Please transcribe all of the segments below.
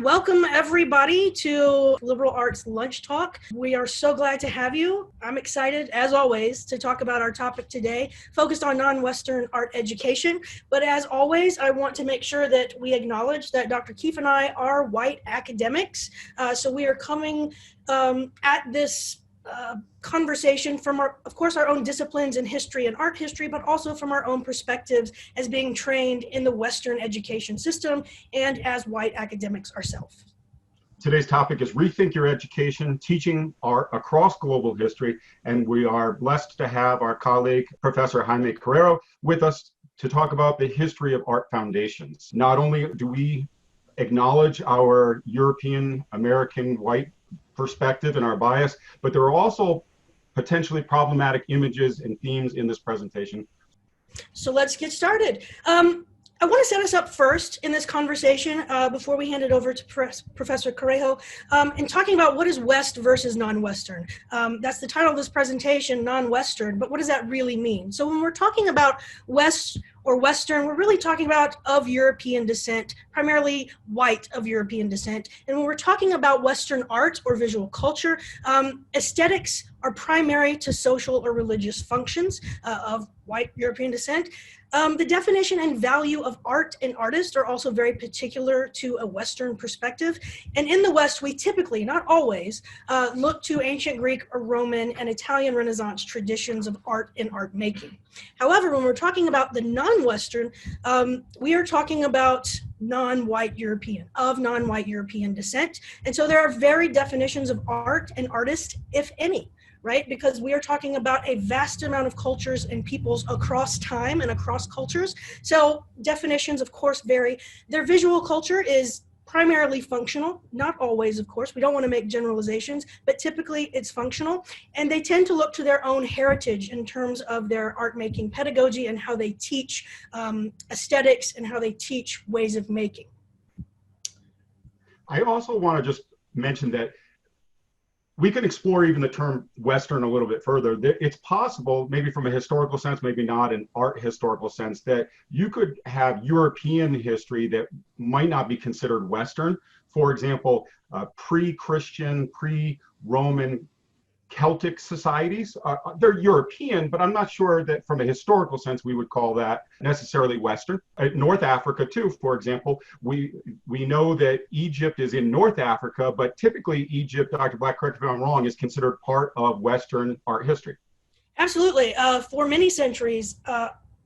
Welcome everybody to Liberal Arts Lunch Talk. We are so glad to have you. I'm excited, as always, to talk about our topic today, focused on non-Western art education. But as always, I want to make sure that we acknowledge that Dr. Keefe and I are white academics. So we are coming at this conversation from of course, our own disciplines in history and art history, but also from our own perspectives as being trained in the Western education system and as white academics ourselves. Today's topic is Rethink Your Education, Teaching Art Across Global History, and we are blessed to have our colleague, Professor Jaime Carrero, with us to talk about the history of art foundations. Not only do we acknowledge our European, American, white perspective and our bias, but there are also potentially problematic images and themes in this presentation. So let's get started. I want to set us up first in this conversation before we hand it over to Professor Carrero in talking about what is West versus non-Western. That's the title of this presentation, non-Western, but what does that really mean? So when we're talking about West or Western, we're really talking about of European descent, primarily white of European descent. And when we're talking about Western art or visual culture, aesthetics are primary to social or religious functions of white European descent. The definition and value of art and artist are also very particular to a Western perspective. And in the West, we typically, not always, look to ancient Greek or Roman and Italian Renaissance traditions of art and art making. However, when we're talking about the non-Western, we are talking about non-white European, of non-white European descent. And so there are varied definitions of art and artist, if any, right? Because we are talking about a vast amount of cultures and peoples across time and across cultures. So definitions, of course, vary. Their visual culture is primarily functional, not always, of course. We don't want to make generalizations, but typically it's functional. And they tend to look to their own heritage in terms of their art making pedagogy and how they teach aesthetics and how they teach ways of making. I also want to just mention that we can explore even the term Western a little bit further. It's possible, maybe from a historical sense, maybe not an art historical sense, that you could have European history that might not be considered Western. For example, pre-Christian, pre-Roman Celtic societies. They're European, but I'm not sure that from a historical sense we would call that necessarily Western. North Africa too, for example, we know that Egypt is in North Africa, but typically Egypt, Dr. Black, correct me if I'm wrong, is considered part of Western art history. Absolutely. For many centuries,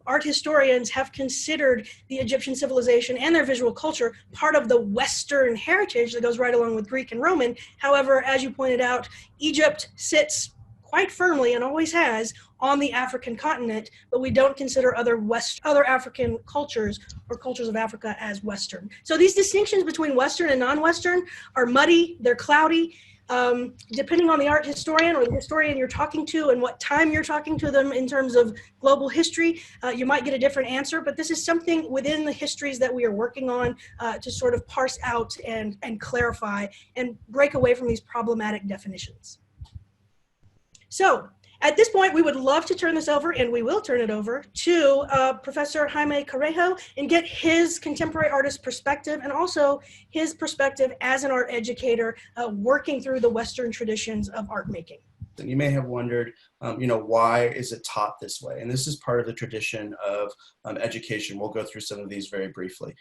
art historians have considered the Egyptian civilization and their visual culture part of the Western heritage that goes right along with Greek and Roman. However, as you pointed out, Egypt sits quite firmly and always has on the African continent, but we don't consider other African cultures or cultures of Africa as Western. So these distinctions between Western and non-Western are muddy, they're cloudy. Depending on the art historian or the historian you're talking to and what time you're talking to them in terms of global history, you might get a different answer, but this is something within the histories that we are working on to sort of parse out and clarify and break away from these problematic definitions. So at this point, we would love to turn this over, and we will turn it over, to Professor Jaime Carrero and get his contemporary artist perspective and also his perspective as an art educator working through the Western traditions of art making. And you may have wondered, why is it taught this way? And this is part of the tradition of education. We'll go through some of these very briefly.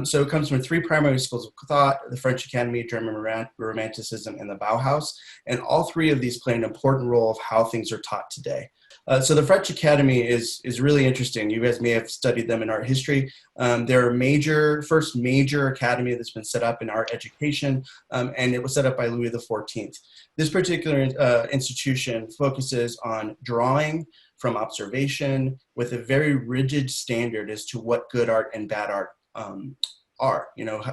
So it comes from three primary schools of thought: the French Academy, German Romanticism, and the Bauhaus. And all three of these play an important role of how things are taught today. So the French Academy is really interesting. You guys may have studied them in art history. They're first major academy that's been set up in art education, and it was set up by Louis XIV. This particular institution focuses on drawing from observation with a very rigid standard as to what good art and bad art are.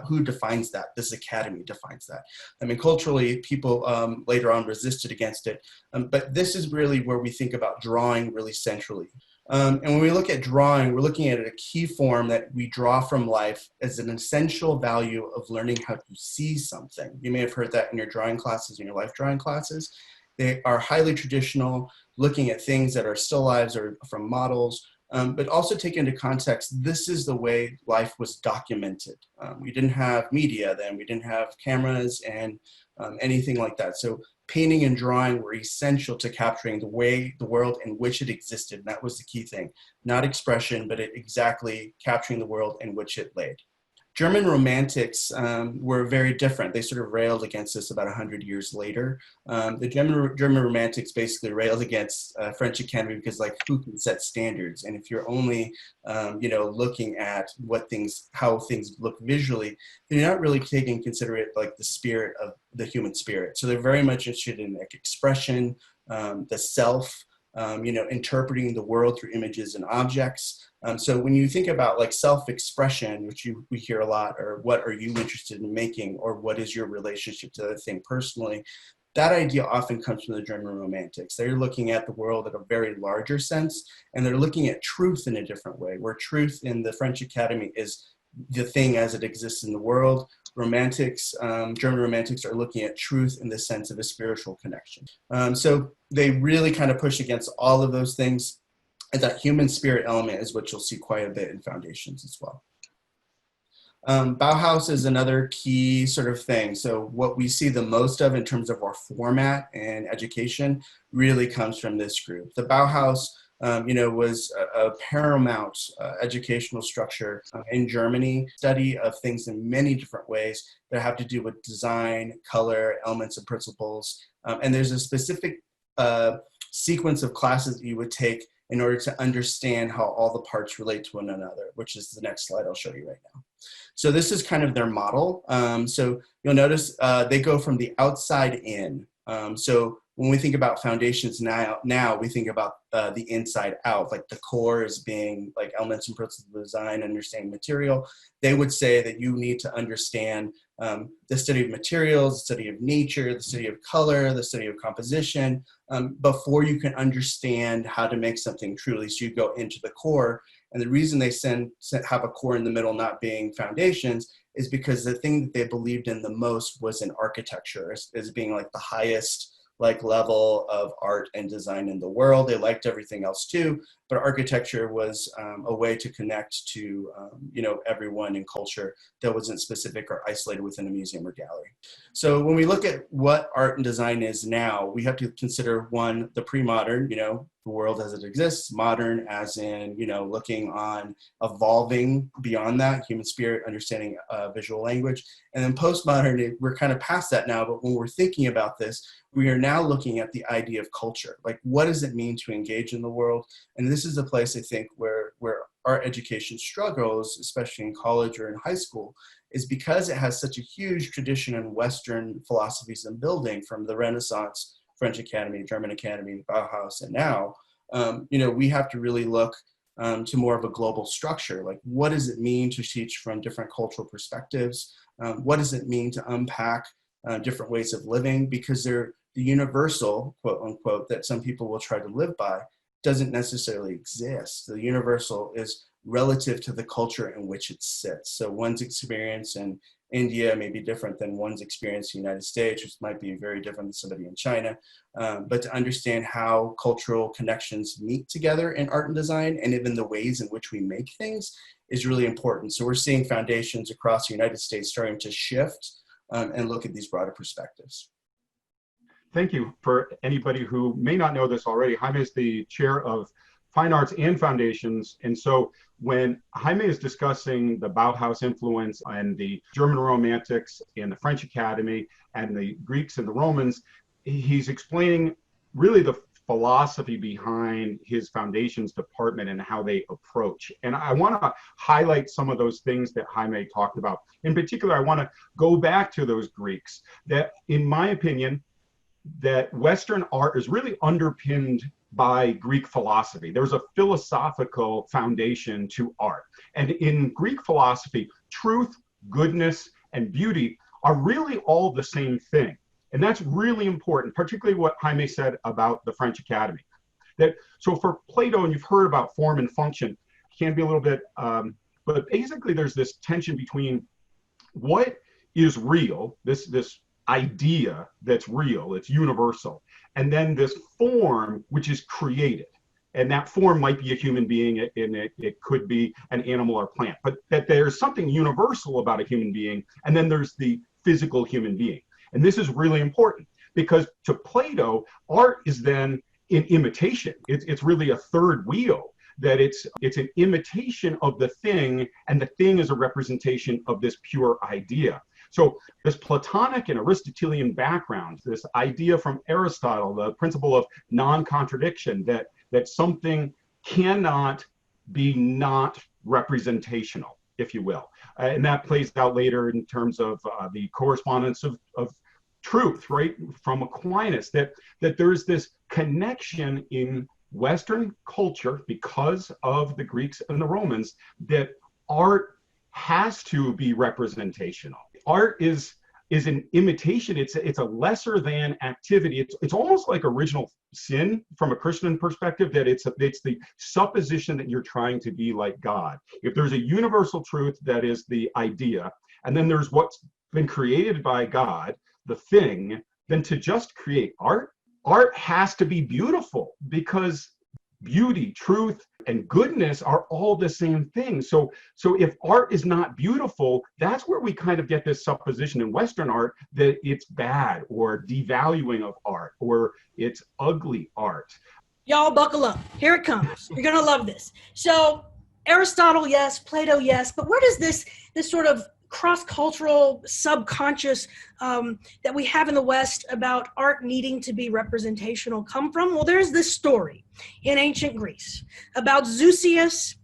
Who defines that? This academy defines that. I mean, culturally, people later on resisted against it, but this is really where we think about drawing really centrally. And when we look at drawing, we're looking at a key form that we draw from life as an essential value of learning how to see something. You may have heard that in your drawing classes, in your life drawing classes. They are highly traditional, looking at things that are still lives or from models, but also take into context, this is the way life was documented. We didn't have media then, we didn't have cameras and anything like that. So painting and drawing were essential to capturing the world in which it existed. And that was the key thing, not expression, but exactly capturing the world in which it laid. German Romantics were very different. They sort of railed against this about 100 years later. The German Romantics basically railed against French Academy because, like, who can set standards? And if you're only, looking at how things look visually, then you're not really taking into consideration like the spirit of the human spirit. So they're very much interested in like expression, the self, interpreting the world through images and objects. So when you think about like self-expression, which we hear a lot, or what are you interested in making, or what is your relationship to the thing personally, that idea often comes from the German Romantics. They're looking at the world in a very larger sense, and they're looking at truth in a different way, where truth in the French Academy is the thing as it exists in the world. Romantics, German Romantics are looking at truth in the sense of a spiritual connection. So they really kind of push against all of those things. And that human spirit element is what you'll see quite a bit in foundations as well. Bauhaus is another key sort of thing. So what we see the most of in terms of our format and education really comes from this group. The Bauhaus was a paramount educational structure in Germany, study of things in many different ways that have to do with design, color, elements and principles. And there's a specific sequence of classes that you would take in order to understand how all the parts relate to one another, which is the next slide I'll show you right now. So this is kind of their model. So you'll notice they go from the outside in. So when we think about foundations now we think about the inside out, like the core as being like elements and principles of design, understanding material. They would say that you need to understand the study of materials, the study of nature, the study of color, the study of composition, before you can understand how to make something truly. So you go into the core. And the reason they have a core in the middle not being foundations is because the thing that they believed in the most was in architecture as being like the highest level of art and design in the world. They liked everything else too, but architecture was a way to connect to everyone in culture that wasn't specific or isolated within a museum or gallery. So when we look at what art and design is now, we have to consider one, the pre-modern, the world as it exists, modern as in, looking on evolving beyond that, human spirit, understanding visual language. And then postmodern, we're kind of past that now, but when we're thinking about this, we are now looking at the idea of culture. Like, what does it mean to engage in the world? And this is a place, I think, where our education struggles, especially in college or in high school, is because it has such a huge tradition in Western philosophies and building from the Renaissance, French Academy, German Academy, Bauhaus, and now, we have to really look to more of a global structure. Like, what does it mean to teach from different cultural perspectives? What does it mean to unpack different ways of living? Because they're the universal, quote unquote, that some people will try to live by doesn't necessarily exist. The universal is relative to the culture in which it sits. So one's experience in India may be different than one's experience in the United States, which might be very different than somebody in China. But to understand how cultural connections meet together in art and design, and even the ways in which we make things, is really important. So we're seeing foundations across the United States starting to shift and look at these broader perspectives. Thank you. For anybody who may not know this already, Jaime is the chair of Fine Arts and Foundations. And so when Jaime is discussing the Bauhaus influence and the German Romantics and the French Academy and the Greeks and the Romans, he's explaining really the philosophy behind his Foundations department and how they approach. And I want to highlight some of those things that Jaime talked about. In particular, I want to go back to those Greeks that, in my opinion, that Western art is really underpinned by Greek philosophy. There's a philosophical foundation to art. And in Greek philosophy, truth, goodness, and beauty are really all the same thing. And that's really important, particularly what Jaime said about the French Academy. So for Plato, and you've heard about form and function, can be a little bit, but basically there's this tension between what is real, this idea that's real, it's universal, and then this form which is created. And that form might be a human being, and it could be an animal or plant, but that there's something universal about a human being, and then there's the physical human being. And this is really important because to Plato, art is then an imitation. It's really a third wheel, that it's an imitation of the thing, and the thing is a representation of this pure idea. So this Platonic and Aristotelian background, this idea from Aristotle, the principle of non-contradiction, that something cannot be not representational, if you will. And that plays out later in terms of the correspondence of truth, right, from Aquinas, that there's this connection in Western culture because of the Greeks and the Romans, that art has to be representational. Art is an imitation. It's a lesser than activity. It's almost like original sin from a Christian perspective, that it's the supposition that you're trying to be like God. If there's a universal truth that is the idea, and then there's what's been created by God, the thing, then to just create art has to be beautiful, because beauty, truth, and goodness are all the same thing. So if art is not beautiful, that's where we kind of get this supposition in Western art that it's bad, or devaluing of art, or it's ugly art. Y'all buckle up. Here it comes. You're going to love this. So Aristotle, yes. Plato, yes. But where does this sort of cross-cultural subconscious that we have in the West about art needing to be representational come from? Well, there's this story in ancient Greece about Zeusius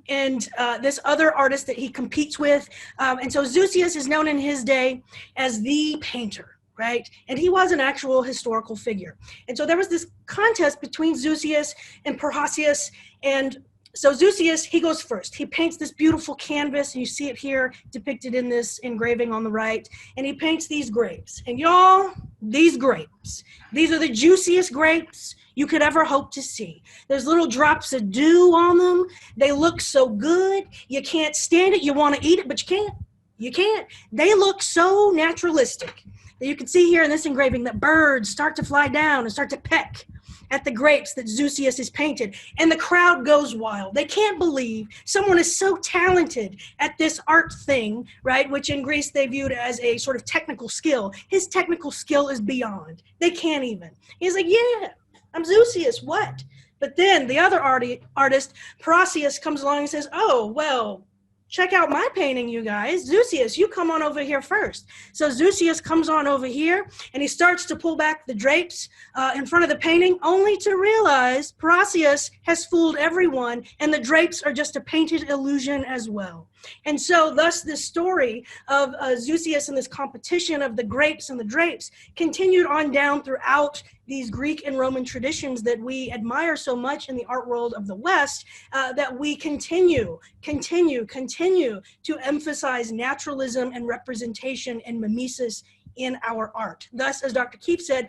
and this other artist that he competes with. And so Zeusius is known in his day as the painter, right? And he was an actual historical figure. And so there was this contest between Zeusius and Perhasius, and so Zeusius, he goes first. He paints this beautiful canvas, and you see it here depicted in this engraving on the right, and he paints these grapes. And y'all, these grapes, these are the juiciest grapes you could ever hope to see. There's little drops of dew on them. They look so good. You can't stand it. You want to eat it, but you can't. You can't. They look so naturalistic that you can see here in this engraving that birds start to fly down and start to peck at the grapes that Zeusius has painted, and the crowd goes wild. They can't believe someone is so talented at this art thing, right, which in Greece they viewed as a sort of technical skill. His technical skill is beyond. They can't even. He's like, yeah, I'm Zeusius, what? But then the other artist, Perhasius, comes along and says, oh, well, check out my painting, you guys. Zeusius, you come on over here first. So Zeusius comes on over here, and he starts to pull back the drapes in front of the painting, only to realize Perhasius has fooled everyone, and the drapes are just a painted illusion as well. And so thus this story of Zeusius and this competition of the grapes and the drapes continued on down throughout these Greek and Roman traditions that we admire so much in the art world of the West, that we continue to emphasize naturalism and representation and mimesis in our art. Thus, as Dr. Keefe said,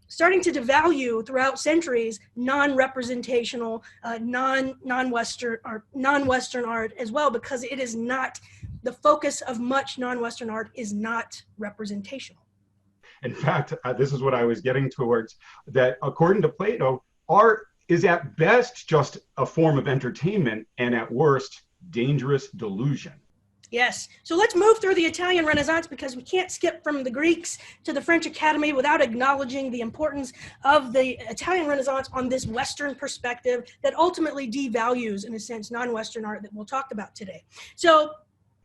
starting to devalue throughout centuries non-representational, non-Western art as well, because it is not, the focus of much non-Western art is not representational. In fact, this is what I was getting towards, that according to Plato, art is at best just a form of entertainment, and at worst, dangerous delusion. Yes. So let's move through the Italian Renaissance, because we can't skip from the Greeks to the French Academy without acknowledging the importance of the Italian Renaissance on this Western perspective that ultimately devalues, in a sense, non-Western art that we'll talk about today. So,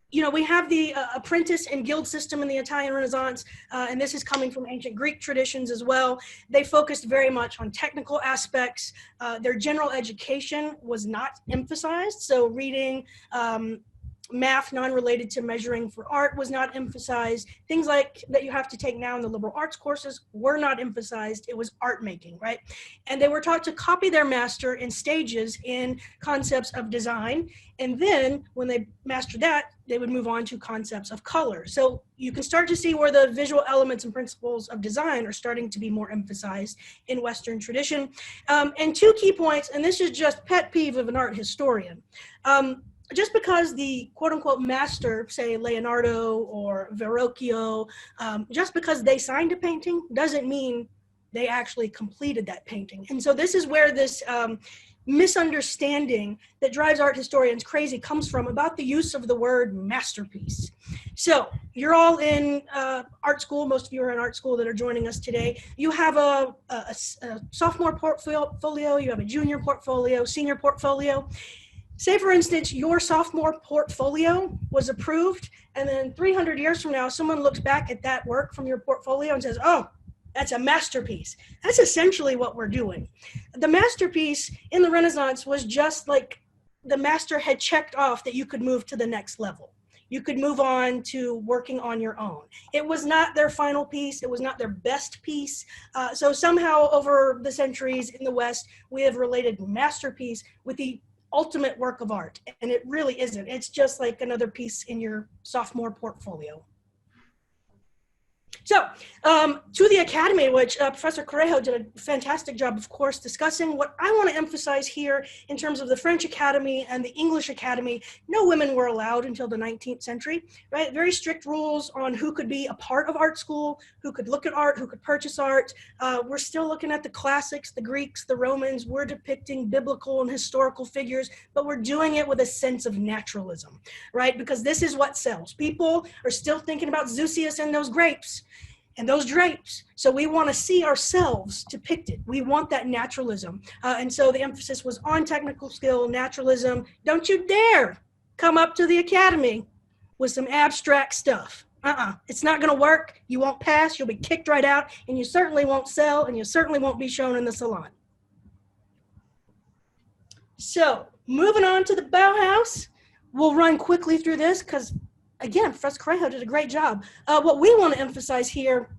you know, we have the apprentice and guild system in the Italian Renaissance, and this is coming from ancient Greek traditions as well. They focused very much on technical aspects. Their general education was not emphasized, so reading, math non-related to measuring for art was not emphasized. Things like that you have to take now in the liberal arts courses were not emphasized. It was art making, right? And they were taught to copy their master in stages in concepts of design. And then when they mastered that, they would move on to concepts of color. So you can start to see where the visual elements and principles of design are starting to be more emphasized in Western tradition. And two key points, and this is just pet peeve of an art historian. Just because the quote-unquote master, say Leonardo or Verrocchio, just because they signed a painting doesn't mean they actually completed that painting. And so this is where this misunderstanding that drives art historians crazy comes from about the use of the word masterpiece. So you're all in art school. Most of you are in art school that are joining us today. You have a sophomore portfolio, you have a junior portfolio, senior portfolio. Say, for instance, your sophomore portfolio was approved, and then 300 years from now, someone looks back at that work from your portfolio and says, oh, that's a masterpiece. That's essentially what we're doing. The masterpiece in the Renaissance was just like the master had checked off that you could move to the next level. You could move on to working on your own. It was not their final piece. It was not their best piece. So somehow over the centuries in the West, we have related masterpiece with the ultimate work of art. And it really isn't. It's just like another piece in your sophomore portfolio. So to the Academy, which Professor Correjo did a fantastic job, of course, discussing. What I want to emphasize here in terms of the French Academy and the English Academy, no women were allowed until the 19th century, right? Very strict rules on who could be a part of art school, who could look at art, who could purchase art. We're still looking at the classics, the Greeks, the Romans. We're depicting biblical and historical figures, but we're doing it with a sense of naturalism, right? Because this is what sells. People are still thinking about Zeusius and those grapes and those drapes. So we want to see ourselves depicted. We want that naturalism. And so the emphasis was on technical skill, naturalism. Don't you dare come up to the Academy with some abstract stuff. It's not going to work. You won't pass. You'll be kicked right out. And you certainly won't sell. And you certainly won't be shown in the salon. So moving on to the Bauhaus. We'll run quickly through this because, again, Professor Correjo did a great job. What we want to emphasize here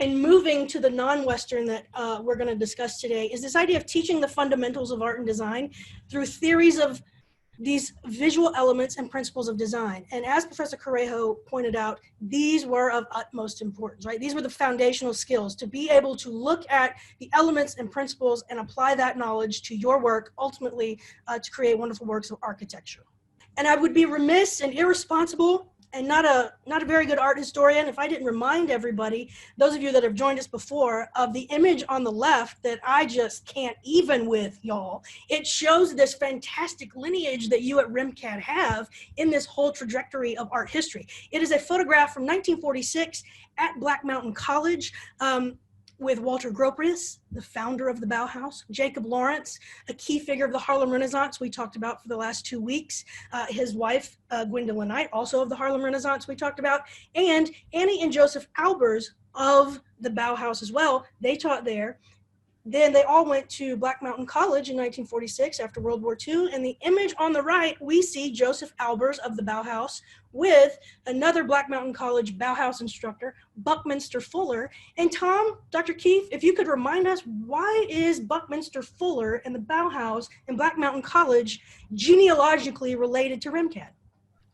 in moving to the non-Western that we're going to discuss today is this idea of teaching the fundamentals of art and design through theories of these visual elements and principles of design. And as Professor Correjo pointed out, these were of utmost importance, right? These were the foundational skills to be able to look at the elements and principles and apply that knowledge to your work, ultimately to create wonderful works of architecture. And I would be remiss and irresponsible and not a very good art historian if I didn't remind everybody, those of you that have joined us before, of the image on the left that I just can't even with, y'all. It shows this fantastic lineage that you at RMCAD have in this whole trajectory of art history. It is a photograph from 1946 at Black Mountain College, with Walter Gropius, the founder of the Bauhaus, Jacob Lawrence, a key figure of the Harlem Renaissance we talked about for the last 2 weeks, his wife, Gwendolyn Knight, also of the Harlem Renaissance we talked about, and Annie and Joseph Albers of the Bauhaus as well. They taught there. Then they all went to Black Mountain College in 1946 after World War II. And the image on the right, we see Joseph Albers of the Bauhaus with another Black Mountain College Bauhaus instructor, Buckminster Fuller. And Tom, Dr. Keefe, if you could remind us, why is Buckminster Fuller and the Bauhaus and Black Mountain College genealogically related to RMCAD?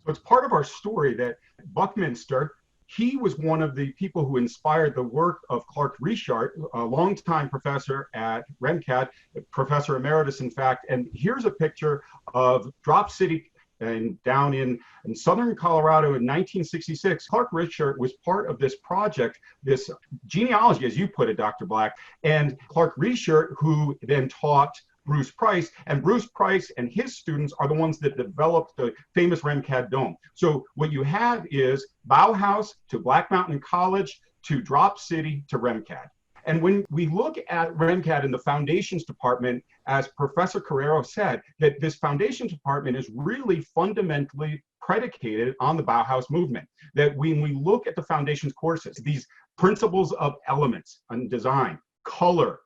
So it's part of our story that Buckminster, he was one of the people who inspired the work of Clark Richard, a longtime professor at RMCAD, professor emeritus, in fact. And here's a picture of Drop City and down in southern Colorado in 1966. Clark Richard was part of this project, this genealogy, as you put it, Dr. Black. And Clark Richard, who then taught Bruce Price, and Bruce Price and his students are the ones that developed the famous RMCAD dome. So what you have is Bauhaus to Black Mountain College to Drop City to RMCAD. And when we look at RMCAD in the foundations department, as Professor Correjo said, that this foundations department is really fundamentally predicated on the Bauhaus movement. That when we look at the foundations courses, these principles of elements and design, color,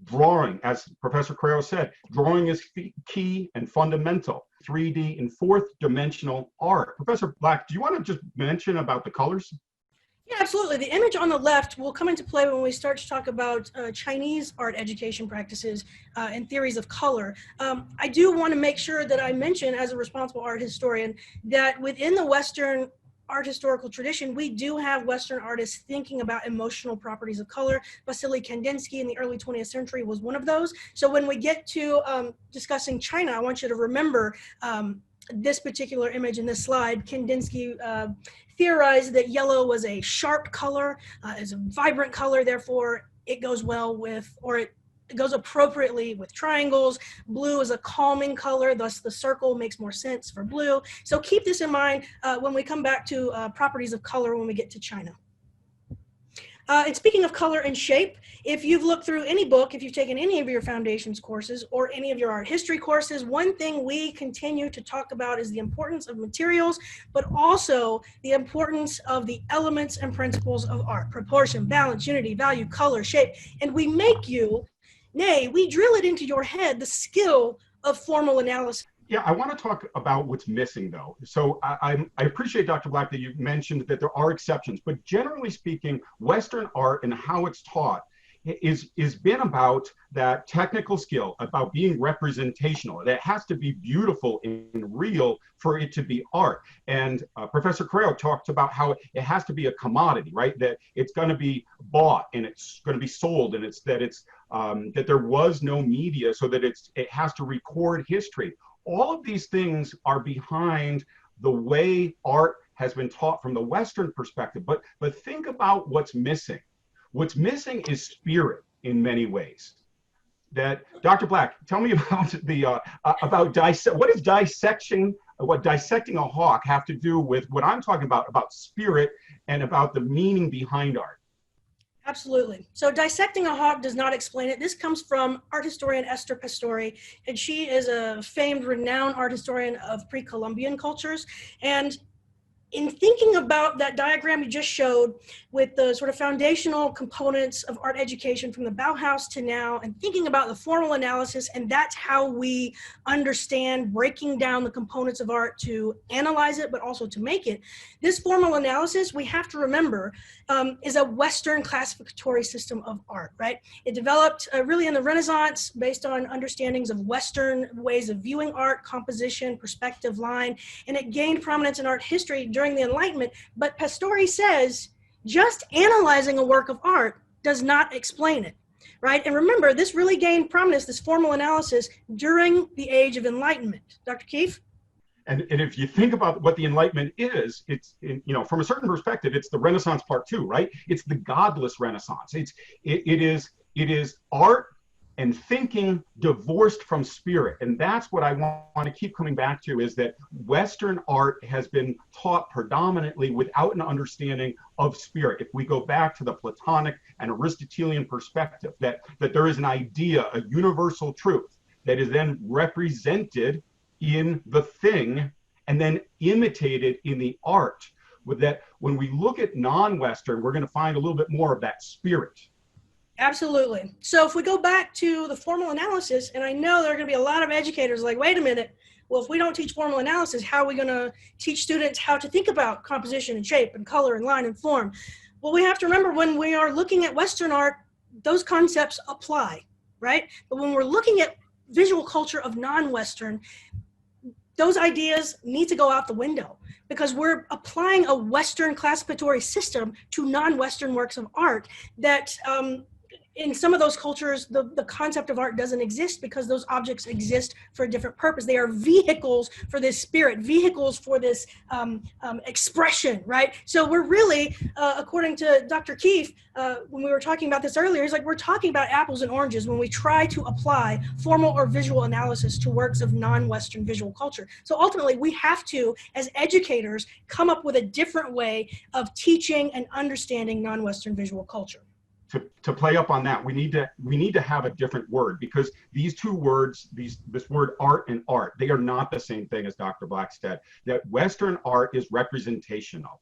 drawing, as Professor Correjo said, drawing is key and fundamental. 3D and fourth dimensional art. Professor Black, do you want to just mention about the colors? Yeah, absolutely. The image on the left will come into play when we start to talk about Chinese art education practices and theories of color. I do want to make sure that I mention, as a responsible art historian, that within the Western art historical tradition, we do have Western artists thinking about emotional properties of color. Vasily Kandinsky in the early 20th century was one of those. So when we get to discussing China, I want you to remember this particular image in this slide. Kandinsky theorized that yellow was a sharp color, is a vibrant color, therefore it goes well with, or it goes appropriately with triangles. Blue is a calming color, thus the circle makes more sense for blue. So keep this in mind when we come back to properties of color when we get to China. And speaking of color and shape, if you've looked through any book, if you've taken any of your foundations courses or any of your art history courses, one thing we continue to talk about is the importance of materials, but also the importance of the elements and principles of art: proportion, balance, unity, value, color, shape. And we make you, nay, we drill it into your head, the skill of formal analysis. Yeah, I want to talk about what's missing, though. So I appreciate, Dr. Black, that you mentioned that there are exceptions, but generally speaking, Western art and how it's taught is been about that technical skill, about being representational. It has to be beautiful and real for it to be art. And Professor Correo talked about how it has to be a commodity, right? That it's going to be bought and it's going to be sold, and that there was no media, so that it has to record history. All of these things are behind the way art has been taught from the Western perspective. But think about what's missing. What's missing is spirit in many ways. That, Dr. Black, tell me about what is dissecting a hawk have to do with what I'm talking about spirit and about the meaning behind art? Absolutely. So dissecting a hawk does not explain it. This comes from art historian Esther Pastori, and she is a famed, renowned art historian of pre-Columbian cultures. And in thinking about that diagram you just showed with the sort of foundational components of art education from the Bauhaus to now, and thinking about the formal analysis, and that's how we understand breaking down the components of art to analyze it, but also to make it. This formal analysis, we have to remember, is a Western classificatory system of art, right? It developed really in the Renaissance based on understandings of Western ways of viewing art, composition, perspective, line, and it gained prominence in art history during the Enlightenment. But Pastori says just analyzing a work of art does not explain it, right? And remember, this really gained prominence, this formal analysis, during the Age of Enlightenment. Dr. Keefe? And if you think about what the Enlightenment is, it's, from a certain perspective, it's the Renaissance part two, right? It's the godless Renaissance. It is art and thinking divorced from spirit. And that's what I want to keep coming back to, is that Western art has been taught predominantly without an understanding of spirit. If we go back to the Platonic and Aristotelian perspective, that there is an idea, a universal truth that is then represented in the thing and then imitated in the art. With that, when we look at non-Western, we're going to find a little bit more of that spirit. Absolutely. So if we go back to the formal analysis, and I know there are going to be a lot of educators like, wait a minute, well, if we don't teach formal analysis, how are we going to teach students how to think about composition and shape and color and line and form? Well, we have to remember, when we are looking at Western art, those concepts apply, right? But when we're looking at visual culture of non-Western, those ideas need to go out the window, because we're applying a Western classificatory system to non-Western works of art that in some of those cultures, the concept of art doesn't exist, because those objects exist for a different purpose. They are vehicles for this spirit, vehicles for this expression, right? So we're really, according to Dr. Keefe, when we were talking about this earlier, he's like, we're talking about apples and oranges when we try to apply formal or visual analysis to works of non-Western visual culture. So ultimately, we have to, as educators, come up with a different way of teaching and understanding non-Western visual culture. To play up on that, we need to have a different word, because these two words, this word art and art, they are not the same thing, as Dr. Black said. That Western art is representational.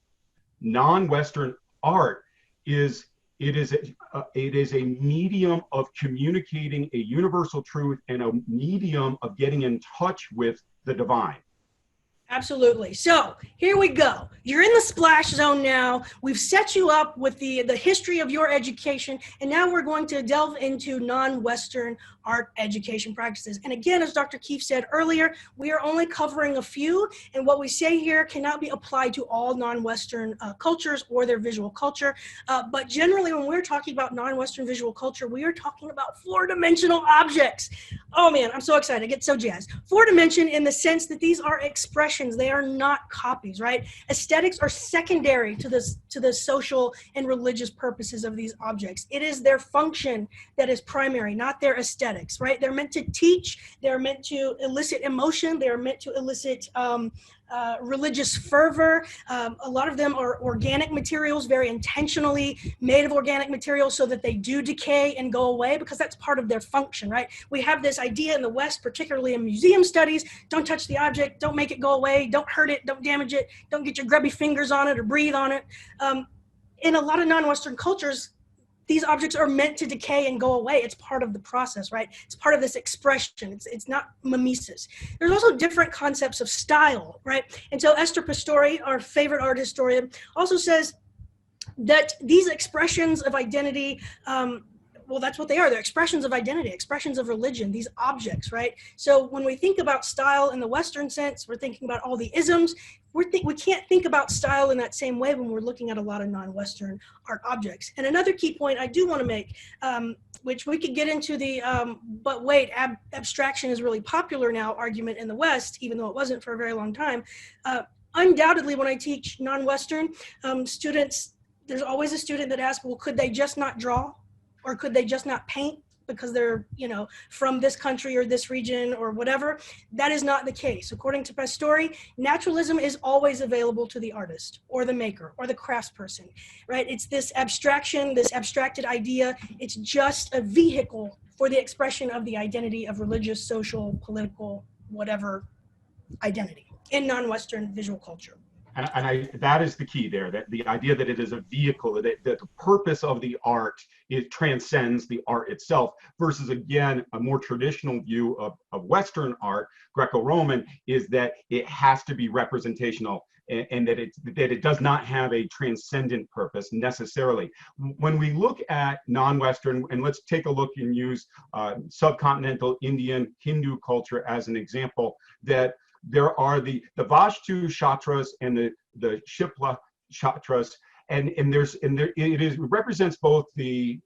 Non-Western art is a medium of communicating a universal truth and a medium of getting in touch with the divine. Absolutely. So here we go. You're in the splash zone now. We've set you up with the history of your education, and now we're going to delve into non-Western art education practices. And again, as Dr. Keefe said earlier, we are only covering a few, and what we say here cannot be applied to all non-Western cultures or their visual culture. But generally, when we're talking about non-Western visual culture, we are talking about four-dimensional objects. Oh man, I'm so excited. I get so jazzed. Four-dimension in the sense that these are expressions expressions. They are not copies, right? Aesthetics are secondary to the social and religious purposes of these objects. It is their function that is primary, not their aesthetics, right? They're meant to teach. They're meant to elicit emotion. They are meant to elicit religious fervor. A lot of them are organic materials, very intentionally made of organic materials so that they do decay and go away, because that's part of their function, right? We have this idea in the West, particularly in museum studies: don't touch the object, don't make it go away, don't hurt it, don't damage it, don't get your grubby fingers on it or breathe on it. In a lot of non-Western cultures, these objects are meant to decay and go away. It's part of the process, right? It's part of this expression. It's not mimesis. There's also different concepts of style, right? And so Esther Pistori, our favorite art historian, also says that these expressions of identity, well, that's what they are. They're expressions of identity, expressions of religion, these objects, right? So when we think about style in the Western sense, we're thinking about all the isms. We can't think about style in that same way when we're looking at a lot of non-Western art objects. And another key point I do want to make, which we could get into the, but wait, abstraction is really popular now argument in the West, even though it wasn't for a very long time. Undoubtedly, when I teach non-Western students, there's always a student that asks, well, could they just not draw? Or could they just not paint because they're, you know, from this country or this region or whatever? That is not the case. According to Pistori, naturalism is always available to the artist or the maker or the craftsperson, right? It's this abstraction, this abstracted idea. It's just a vehicle for the expression of the identity of religious, social, political, whatever identity in non-Western visual culture. And that is the key there, that the idea that it is a vehicle, that the purpose of the art, it transcends the art itself, versus, again, a more traditional view of Western art, Greco-Roman, is that it has to be representational, and that it does not have a transcendent purpose necessarily. When we look at non-Western, and let's take a look and use subcontinental Indian Hindu culture as an example, that there are the VASTU-SHASTRAS and the SHILPA-SHASTRAS, and it represents both the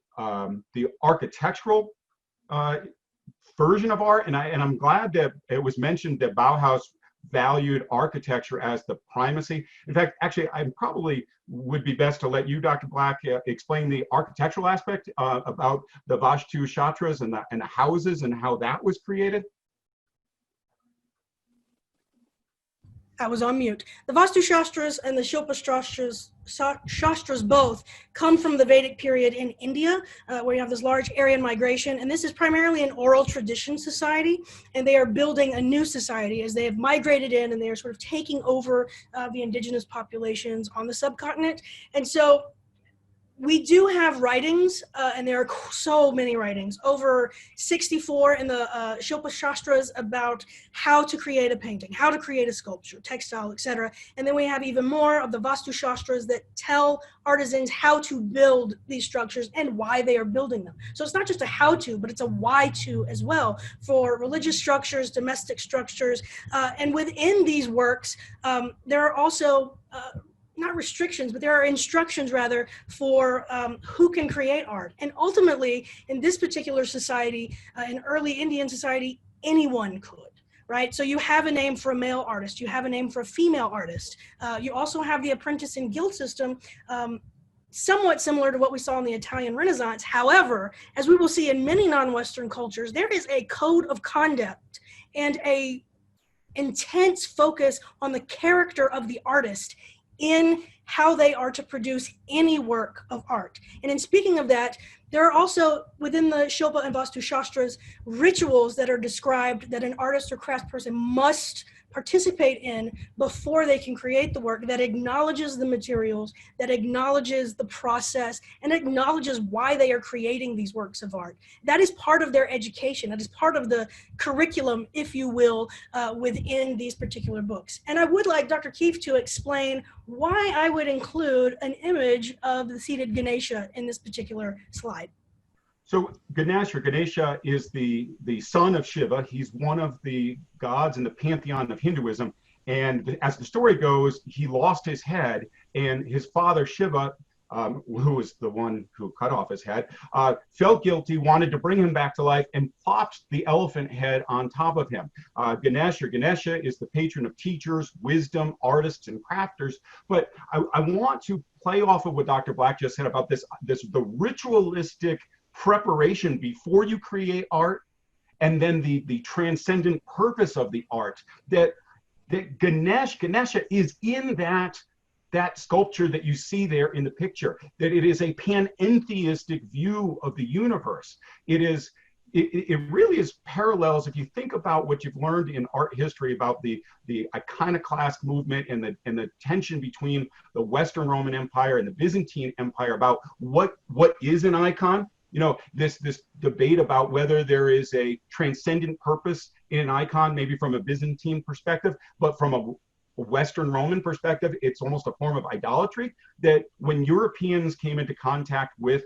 architectural version of art, and I'm glad that it was mentioned that Bauhaus valued architecture as the primacy. In fact, actually, I probably would be best to let you, Dr. Black, explain the architectural aspect about the VASTU-SHASTRAS and the houses and how that was created. I was on mute. The VASTU-SHASTRAS and the SHILPA-SHASTRAS both come from the Vedic period in India, where you have this large Aryan migration. And this is primarily an oral tradition society. And they are building a new society as they have migrated in, and they are sort of taking over the indigenous populations on the subcontinent. And so we do have writings, and there are so many writings, over 64 in the SHILPA-SHASTRAS about how to create a painting, how to create a sculpture, textile, etc. And then we have even more of the VASTU-SHASTRAS that tell artisans how to build these structures and why they are building them. So it's not just a how to, but it's a why to as well for religious structures, domestic structures. And within these works, there are also not restrictions, but there are instructions rather for who can create art. And ultimately, in this particular society, in early Indian society, anyone could, right? So you have a name for a male artist, you have a name for a female artist. You also have the apprentice and guild system, somewhat similar to what we saw in the Italian Renaissance. However, as we will see in many non-Western cultures, there is a code of conduct and a intense focus on the character of the artist in how they are to produce any work of art. And in speaking of that, there are also within the Shilpa and VASTU-SHASTRAS rituals that are described that an artist or craftsperson must participate in before they can create the work, that acknowledges the materials, that acknowledges the process, and acknowledges why they are creating these works of art. That is part of their education. That is part of the curriculum, if you will, within these particular books. And I would like Dr. Keefe to explain why I would include an image of the seated Ganesha in this particular slide. So Ganesha is the son of Shiva. He's one of the gods in the pantheon of Hinduism. And as the story goes, he lost his head, and his father Shiva who was the one who cut off his head, felt guilty, wanted to bring him back to life, and plopped the elephant head on top of him. Ganesha is the patron of teachers, wisdom, artists, and crafters. But I want to play off of what Dr. Black just said about the ritualistic preparation before you create art, and then the transcendent purpose of the art. That Ganesha is in that sculpture that you see there in the picture, that it is a panentheistic view of the universe. It really is parallels, if you think about what you've learned in art history about the iconoclast movement and the tension between the Western Roman Empire and the Byzantine Empire about what is an icon. You know, this debate about whether there is a transcendent purpose in an icon, maybe from a Byzantine perspective, but from a Western Roman perspective, it's almost a form of idolatry. That when Europeans came into contact with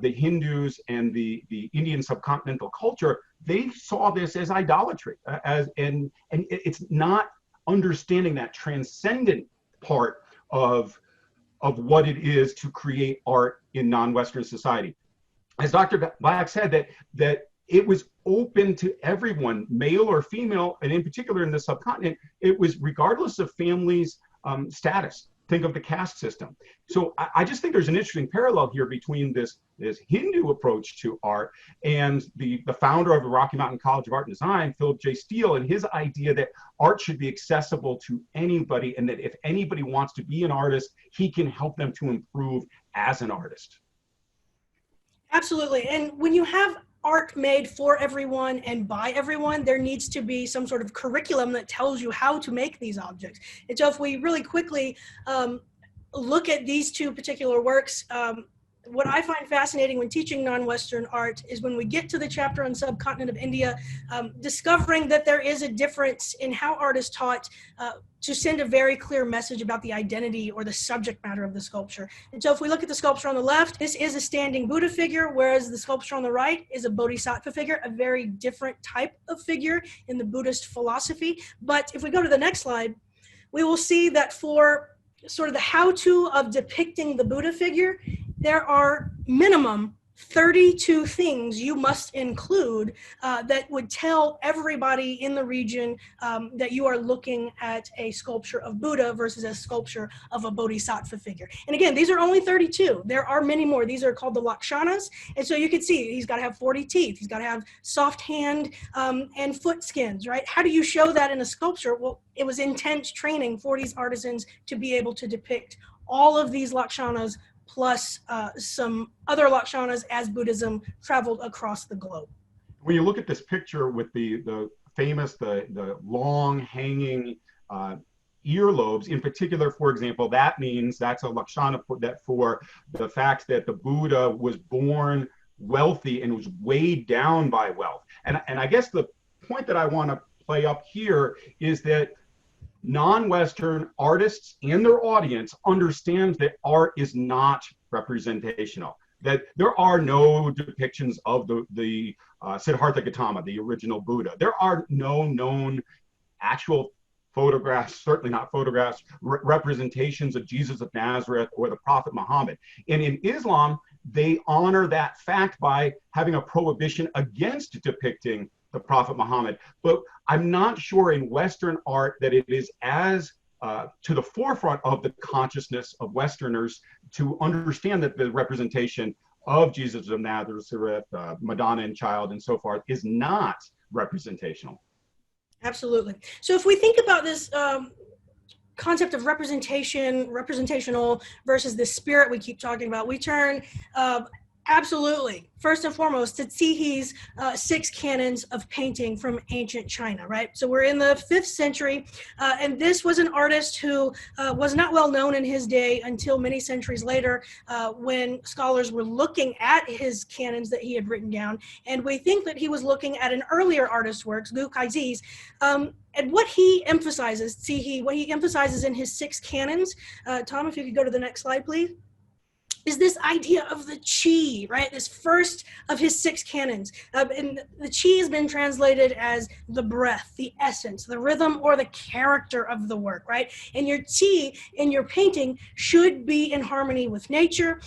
the Hindus and the Indian subcontinental culture, they saw this as idolatry, and it's not understanding that transcendent part of what it is to create art in non-Western society. As Dr. Black said, that it was open to everyone, male or female, and in particular in the subcontinent, it was regardless of family's status. Think of the caste system. So I just think there's an interesting parallel here between this Hindu approach to art and the founder of the Rocky Mountain College of Art and Design, Philip J. Steele, and his idea that art should be accessible to anybody, and that if anybody wants to be an artist, he can help them to improve as an artist. Absolutely. And when you have art made for everyone and by everyone, there needs to be some sort of curriculum that tells you how to make these objects. And so if we really quickly look at these two particular works, what I find fascinating when teaching non-Western art is when we get to the chapter on subcontinent of India, discovering that there is a difference in how art is taught to send a very clear message about the identity or the subject matter of the sculpture. And so if we look at the sculpture on the left, this is a standing Buddha figure, whereas the sculpture on the right is a Bodhisattva figure, a very different type of figure in the Buddhist philosophy. But if we go to the next slide, we will see that for sort of the how-to of depicting the Buddha figure, there are minimum 32 things you must include that would tell everybody in the region that you are looking at a sculpture of Buddha versus a sculpture of a Bodhisattva figure. And again, these are only 32. There are many more. These are called the lakshanas. And so you can see he's got to have 40 teeth. He's got to have soft hand and foot skins, right? How do you show that in a sculpture? Well, it was intense training for these artisans to be able to depict all of these lakshanas plus some other lakshanas as Buddhism traveled across the globe. When you look at this picture with the famous, the long hanging earlobes, in particular, for example, that means that's a lakshana for the fact that the Buddha was born wealthy and was weighed down by wealth. And I guess the point that I want to play up here is that non-Western artists and their audience understand that art is not representational, that there are no depictions of the Siddhartha Gautama, the original Buddha. There are no known actual photographs, certainly not photographs, representations of Jesus of Nazareth or the Prophet Muhammad. And in Islam, they honor that fact by having a prohibition against depicting the Prophet Muhammad. But I'm not sure in Western art that it is as to the forefront of the consciousness of Westerners to understand that the representation of Jesus of Nazareth, Madonna and Child and so forth is not representational. Absolutely. So if we think about this concept of representational versus the spirit we keep talking about, we turn absolutely, first and foremost, to Tsihi's 6 canons of painting from ancient China, right? So we're in the 5th century, and this was an artist who was not well known in his day until many centuries later when scholars were looking at his canons that he had written down, and we think that he was looking at an earlier artist's works, Gu Kaizi's, and what he emphasizes, Tsihi, what he emphasizes in his 6 canons, Tom, if you could go to the next slide, please. is this idea of the chi, right? This first of his 6 canons. And the chi has been translated as the breath, the essence, the rhythm, or the character of the work, right? And your chi in your painting should be in harmony with nature.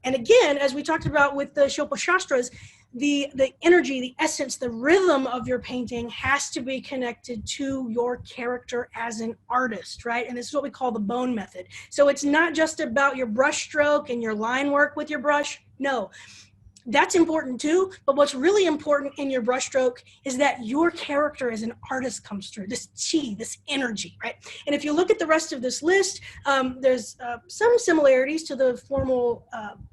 And again, as we talked about with the SHILPA-SHASTRAS, the energy, the essence, the rhythm of your painting has to be connected to your character as an artist, right? And this is what we call the bone method. So it's not just about your brush stroke and your line work with your brush. No, that's important too, but what's really important in your brushstroke is that your character as an artist comes through, this chi, this energy, right? And if you look at the rest of this list, there's some similarities to the formal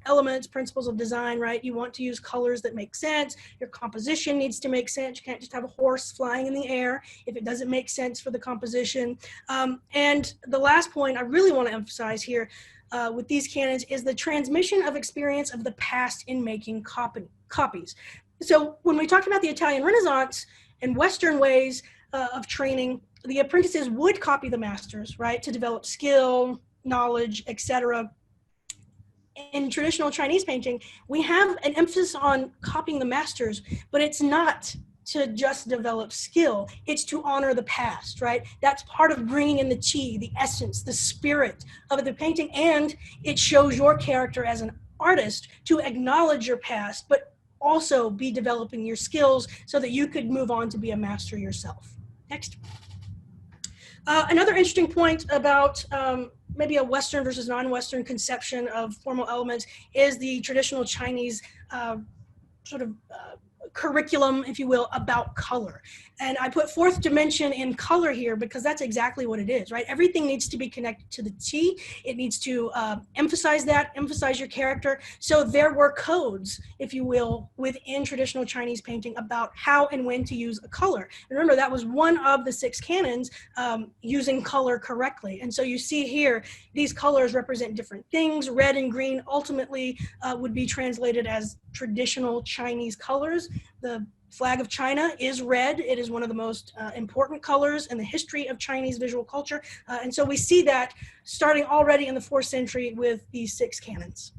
elements, principles of design, right? You want to use colors that make sense. Your composition needs to make sense. You can't just have a horse flying in the air if it doesn't make sense for the composition. And the last point I really want to emphasize here with these canons is the transmission of experience of the past in making copies. So when we talk about the Italian Renaissance and Western ways of training, the apprentices would copy the masters, right, to develop skill, knowledge, etc. In traditional Chinese painting, we have an emphasis on copying the masters, but it's not to just develop skill, it's to honor the past, right? That's part of bringing in the chi, the essence, the spirit of the painting, and it shows your character as an artist to acknowledge your past, but also be developing your skills so that you could move on to be a master yourself. Next. Another interesting point about maybe a Western versus non-Western conception of formal elements is the traditional Chinese curriculum, if you will, about color. And I put fourth dimension in color here because that's exactly what it is, right? Everything needs to be connected to the chi. It needs to emphasize your character. So there were codes, if you will, within traditional Chinese painting about how and when to use a color. And remember, that was one of the 6 canons, using color correctly. And so you see here, these colors represent different things. Red and green ultimately would be translated as traditional Chinese colors. The flag of China is red. It is one of the most important colors in the history of Chinese visual culture. And so we see that starting already in the 4th century with these 6 canons.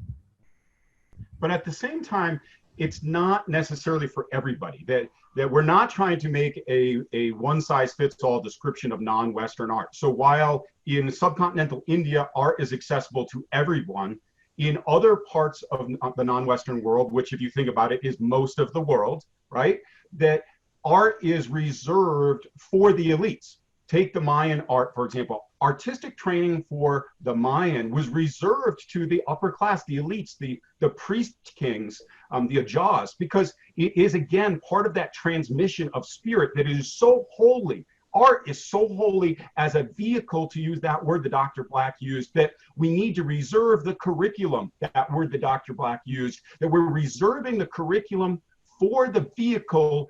But at the same time, it's not necessarily for everybody. That we're not trying to make a one-size-fits-all description of non-Western art. So while in subcontinental India, art is accessible to everyone, in other parts of the non-Western world, which if you think about it is most of the world, right, that art is reserved for the elites. Take the Mayan art, for example. Artistic training for the Mayan was reserved to the upper class, the elites, the priest kings, the Ajas, because it is, again, part of that transmission of spirit that is so holy. Art is so holy as a vehicle, to use that word that Dr. Black used, that we need to reserve the curriculum, that word that Dr. Black used, that we're reserving the curriculum for the vehicle,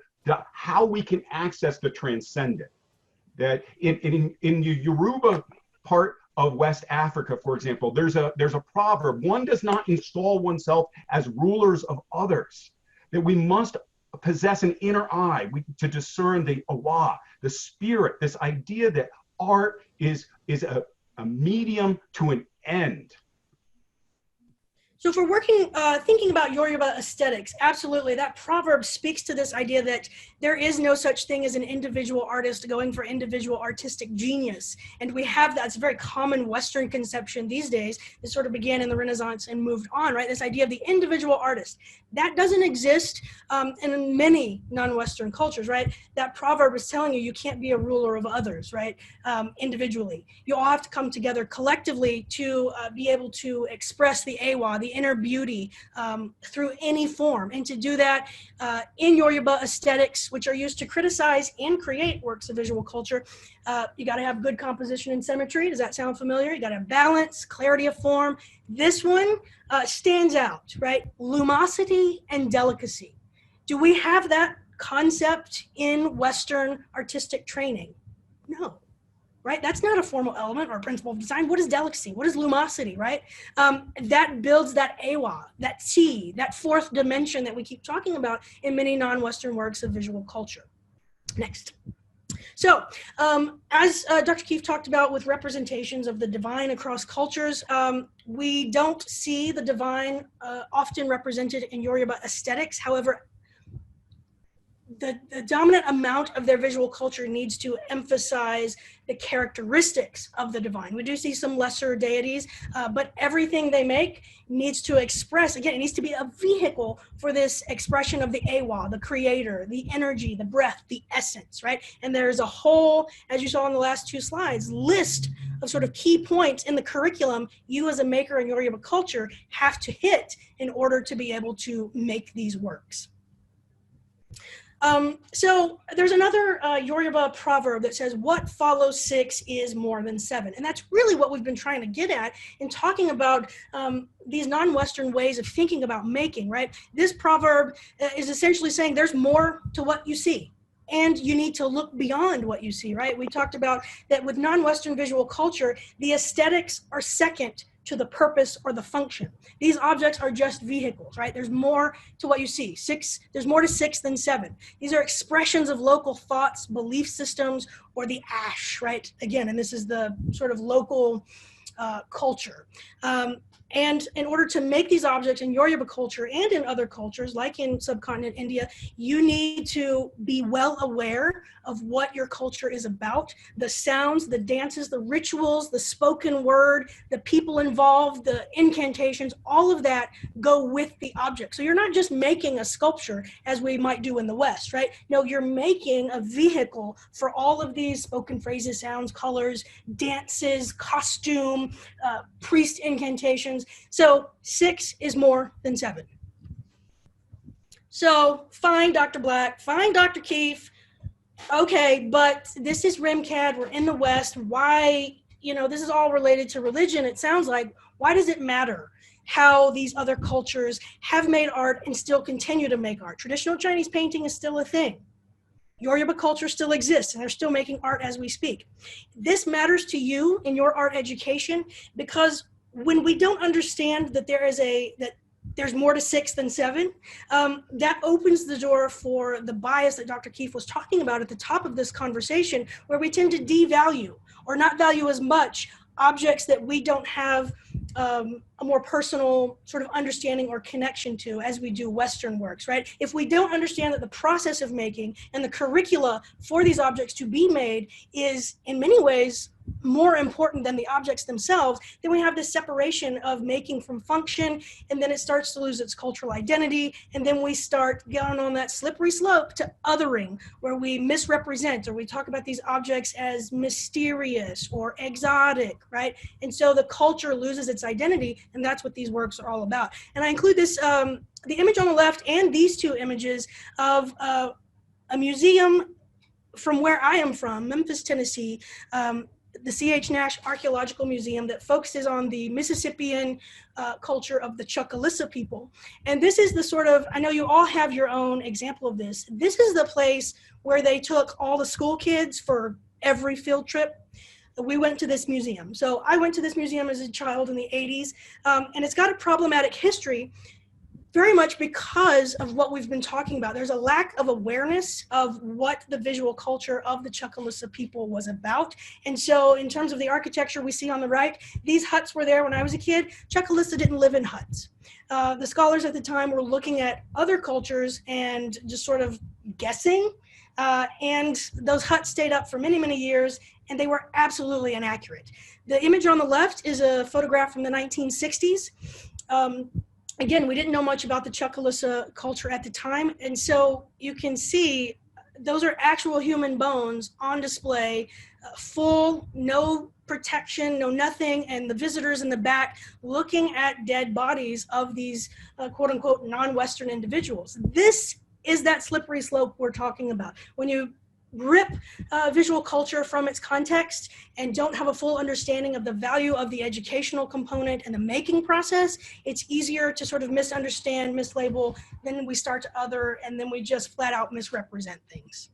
how we can access the transcendent. That in the Yoruba part of West Africa, for example, there's a proverb: one does not install oneself as rulers of others. That we must possess an inner eye to discern the awa, the spirit, this idea that art is a medium to an end. So if we're working, thinking about Yoruba aesthetics, absolutely, that proverb speaks to this idea that there is no such thing as an individual artist going for individual artistic genius. And we have that. It's a very common Western conception these days. This sort of began in the Renaissance and moved on, right? This idea of the individual artist. That doesn't exist in many non-Western cultures, right? That proverb is telling you can't be a ruler of others, right? Individually. You all have to come together collectively to be able to express the awa, the inner beauty, through any form. And to do that in Yoruba aesthetics, which are used to criticize and create works of visual culture, you got to have good composition and symmetry. Does that sound familiar? You got to have balance, clarity of form. This one stands out, right? Lumosity and delicacy. Do we have that concept in Western artistic training? No. Right? That's not a formal element or a principle of design. What is delicacy? What is lumosity, right? That builds that awa, that chi, that 4th dimension that we keep talking about in many non-Western works of visual culture. Next. So, as Dr. Keefe talked about with representations of the divine across cultures, we don't see the divine often represented in Yoruba aesthetics. However, the dominant amount of their visual culture needs to emphasize the characteristics of the divine. We do see some lesser deities, but everything they make needs to express, again, it needs to be a vehicle for this expression of the Awa, the creator, the energy, the breath, the essence, right? And there's a whole, as you saw in the last two slides, list of sort of key points in the curriculum you as a maker in Yoruba culture have to hit in order to be able to make these works. So there's another Yoruba proverb that says, what follows 6 is more than 7. And that's really what we've been trying to get at in talking about these non-Western ways of thinking about making, right? This proverb is essentially saying there's more to what you see. And you need to look beyond what you see, right? We talked about that with non-Western visual culture, the aesthetics are second to the purpose or the function. These objects are just vehicles, right? There's more to what you see. There's more to 6 than 7. These are expressions of local thoughts, belief systems, or the ash, right? Again, and this is the sort of local culture. And in order to make these objects in Yoruba culture and in other cultures, like in subcontinent India, you need to be well aware of what your culture is about. The sounds, the dances, the rituals, the spoken word, the people involved, the incantations, all of that go with the object. So you're not just making a sculpture as we might do in the West, right? No, you're making a vehicle for all of these spoken phrases, sounds, colors, dances, costume, priest incantations. So 6 is more than 7. So fine, Dr. Black, fine, Dr. Keefe. Okay, but this is RMCAD, we're in the West. Why, this is all related to religion, it sounds like. Why does it matter how these other cultures have made art and still continue to make art? Traditional Chinese painting is still a thing. Yoruba culture still exists, and they're still making art as we speak. This matters to you in your art education because when we don't understand that there's more to 6 than 7, that opens the door for the bias that Dr. Keefe was talking about at the top of this conversation, where we tend to devalue or not value as much objects that we don't have a more personal sort of understanding or connection to as we do Western works, right? If we don't understand that the process of making and the curricula for these objects to be made is in many ways more important than the objects themselves, then we have this separation of making from function, and then it starts to lose its cultural identity, and then we start going on that slippery slope to othering, where we misrepresent or we talk about these objects as mysterious or exotic, right? And so the culture loses its identity, and that's what these works are all about. And I include this, the image on the left and these two images of a museum from where I am from, Memphis, Tennessee, the C.H. Nash Archaeological Museum that focuses on the Mississippian culture of the Chucalissa people. And this is the sort of, I know you all have your own example of this. This is the place where they took all the school kids for every field trip. We went to this museum. So I went to this museum as a child in the 80s, and it's got a problematic history very much because of what we've been talking about. There's a lack of awareness of what the visual culture of the Chucalissa people was about. And so in terms of the architecture we see on the right, these huts were there when I was a kid. Chucalissa didn't live in huts. The scholars at the time were looking at other cultures and just sort of guessing. And those huts stayed up for many, many years, and they were absolutely inaccurate. The image on the left is a photograph from the 1960s. Again, we didn't know much about the Chucalissa culture at the time, and so you can see those are actual human bones on display, full, no protection, no nothing, and the visitors in the back looking at dead bodies of these quote-unquote non-Western individuals. This is that slippery slope we're talking about. When you rip visual culture from its context and don't have a full understanding of the value of the educational component and the making process, it's easier to sort of misunderstand, mislabel, then we start to other, and then we just flat out misrepresent things.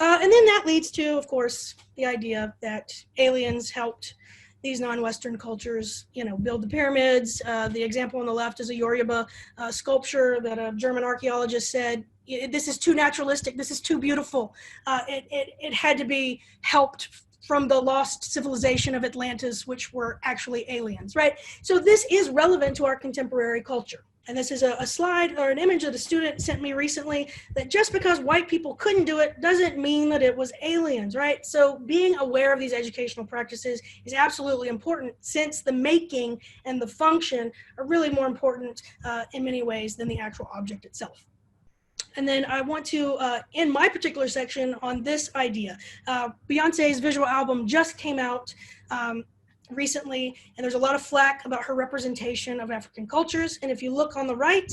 And then that leads to, of course, the idea that aliens helped these non-Western cultures, build the pyramids. The example on the left is a Yoruba sculpture that a German archaeologist said this is too naturalistic, this is too beautiful. It had to be helped from the lost civilization of Atlantis, which were actually aliens, right? So this is relevant to our contemporary culture. And this is a slide or an image that a student sent me recently, that just because white people couldn't do it doesn't mean that it was aliens, right? So being aware of these educational practices is absolutely important, since the making and the function are really more important in many ways than the actual object itself. And then I want to end my particular section on this idea. Beyonce's visual album just came out recently, and there's a lot of flack about her representation of African cultures. And if you look on the right,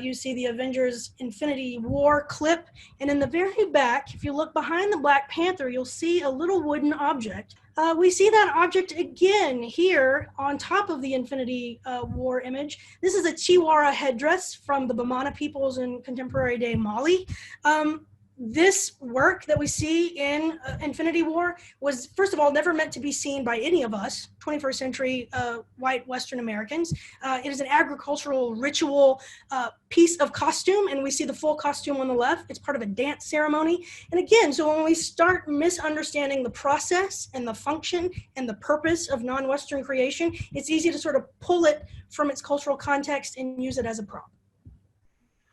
you see the Avengers Infinity War clip. And in the very back, if you look behind the Black Panther, you'll see a little wooden object. We see that object again here on top of the Infinity War image. This is a Chiwara headdress from the Bamana peoples in contemporary day Mali. This work that we see in Infinity War was, first of all, never meant to be seen by any of us, 21st century white Western Americans. It is an agricultural ritual piece of costume, and we see the full costume on the left. It's part of a dance ceremony. And again, so when we start misunderstanding the process and the function and the purpose of non-Western creation, it's easy to sort of pull it from its cultural context and use it as a prop.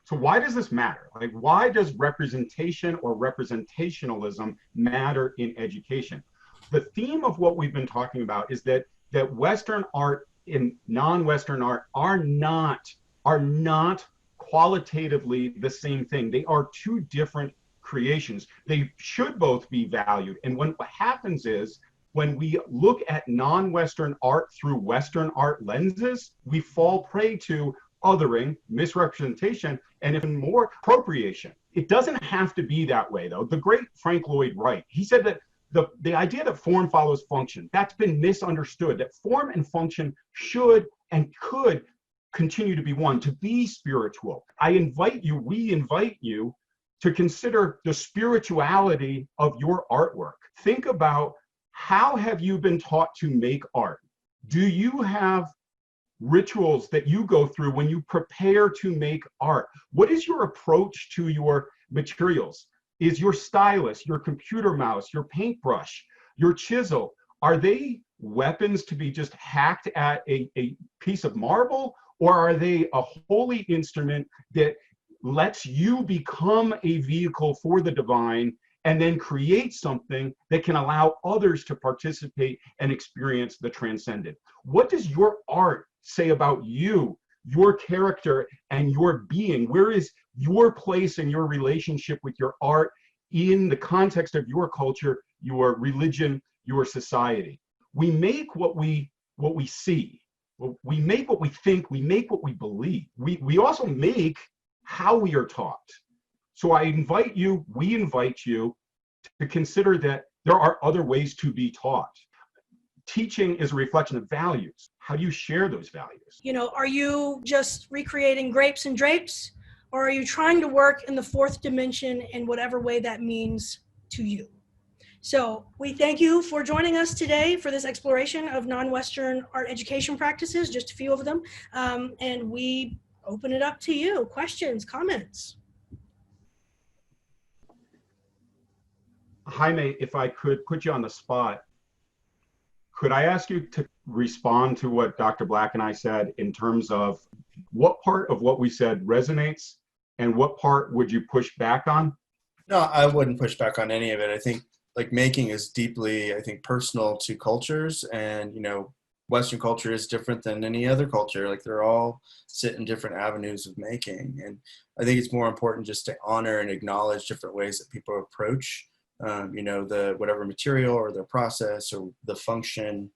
So why does this matter? Like, why does representation or representationalism matter in education? The theme of what we've been talking about is that Western art and non-Western art are not qualitatively the same thing. They are two different creations. They should both be valued. And what happens is, when we look at non-Western art through Western art lenses, we fall prey to othering, misrepresentation, and even more appropriation. It doesn't have to be that way, though. The great Frank Lloyd Wright, he said that the idea that form follows function, that's been misunderstood, that form and function should and could continue to be one, to be spiritual. we invite you to consider the spirituality of your artwork. Think about, how have you been taught to make art? Do you have rituals that you go through when you prepare to make art? What is your approach to your materials? Is your stylus, your computer mouse, your paintbrush, your chisel, are they weapons to be just hacked at a piece of marble? Or are they a holy instrument that lets you become a vehicle for the divine and then create something that can allow others to participate and experience the transcendent? What does your art say about you, your character, and your being? Where is your place and your relationship with your art in the context of your culture, your religion, your society? We make what we see. We make what we think. We make what we believe. We also make how we are taught. So we invite you to consider that there are other ways to be taught. Teaching is a reflection of values. How do you share those values? You know, are you just recreating grapes and drapes, or are you trying to work in the fourth dimension in whatever way that means to you? So we thank you for joining us today for this exploration of non-Western art education practices, just a few of them, and we open it up to you. Questions, comments? Jaime, if I could put you on the spot, could I ask you to respond to what Dr. Black and I said in terms of what part of what we said resonates and what part would you push back on? No, I wouldn't push back on any of it. I think like making is deeply, personal to cultures, and, Western culture is different than any other culture. Like, they're all sit in different avenues of making. And I think it's more important just to honor and acknowledge different ways that people approach the whatever material or their process or the function.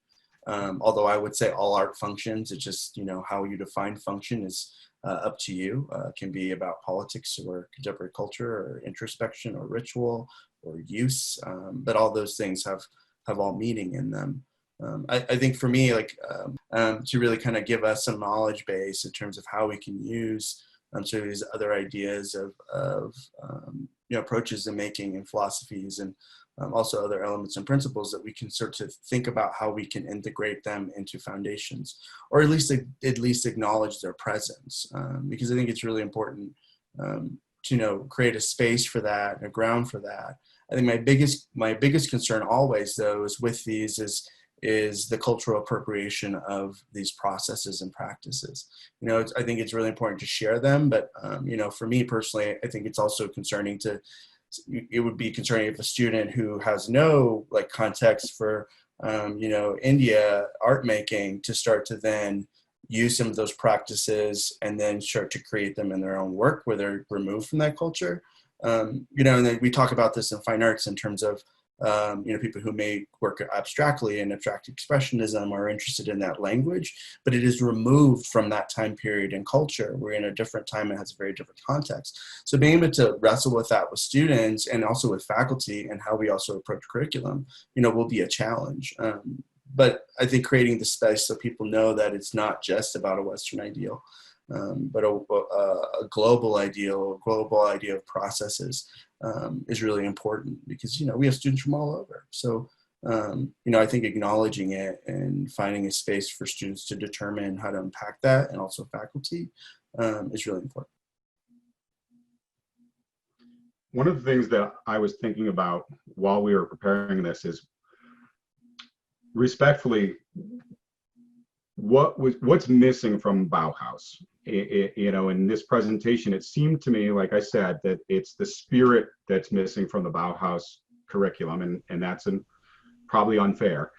Although I would say all art functions, it's just, how you define function is up to you. It can be about politics or contemporary culture or introspection or ritual or use, but all those things have all meaning in them. I think for me, to really kind of give us some knowledge base in terms of how we can use sort of these other ideas of approaches to making and philosophies, and also other elements and principles that we can start to think about how we can integrate them into foundations, or at least acknowledge their presence, because I think it's really important to create a space for that and a ground for that. I think my biggest concern always, though, is with these is the cultural appropriation of these processes and practices. I think it's really important to share them, but for me personally, I think it's also concerning it would be concerning if a student who has no context for India art making to start to then use some of those practices and then start to create them in their own work where they're removed from that culture. And then we talk about this in fine arts in terms of people who may work abstractly and abstract expressionism are interested in that language, but it is removed from that time period and culture. We're in a different time and has a very different context. So being able to wrestle with that with students and also with faculty and how we also approach curriculum, will be a challenge. But I think creating the space so people know that it's not just about a Western ideal, but a global ideal, a global idea of processes is really important because, we have students from all over. So, I think acknowledging it and finding a space for students to determine how to impact that and also faculty is really important. One of the things that I was thinking about while we were preparing this is respectfully, what's missing from Bauhaus? In this presentation, it seemed to me, like I said, that it's the spirit that's missing from the Bauhaus curriculum, and that's probably unfair.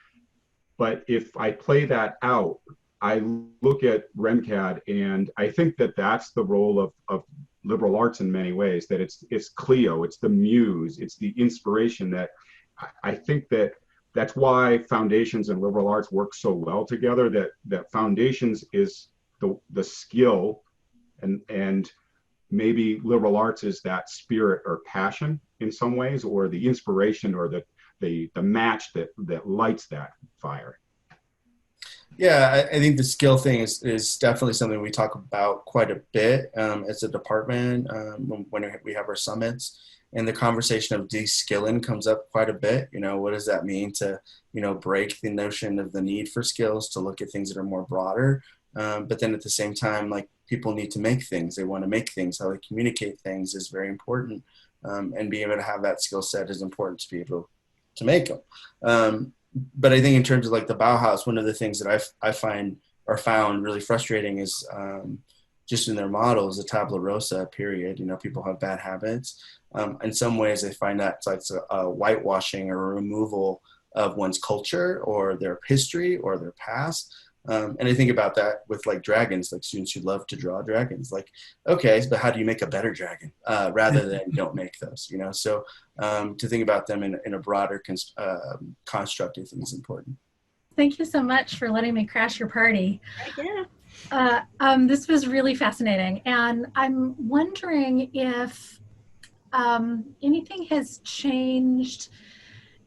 But if I play that out, I look at RMCAD, and I think that that's the role of liberal arts in many ways, that it's Clio, it's the muse, it's the inspiration that I think that's why foundations and liberal arts work so well together, that foundations is the skill, and maybe liberal arts is that spirit or passion in some ways, or the inspiration or the match that lights that fire. Yeah, I think the skill thing is definitely something we talk about quite a bit as a department when we have our summits. And the conversation of de-skilling comes up quite a bit. What does that mean to, break the notion of the need for skills to look at things that are more broader? But then at the same time, people need to make things. They want to make things. How they communicate things is very important. And being able to have that skill set is important to be able to make them. But I think in terms of the Bauhaus, one of the things that I found really frustrating is just in their models, the tabula rasa period. People have bad habits. In some ways, I find that it's like a whitewashing or a removal of one's culture or their history or their past. And I think about that with dragons, students who love to draw dragons. Okay, but how do you make a better dragon rather than don't make those? So to think about them in a broader construct, I think is important. Thank you so much for letting me crash your party. Yeah. This was really fascinating, and I'm wondering if anything has changed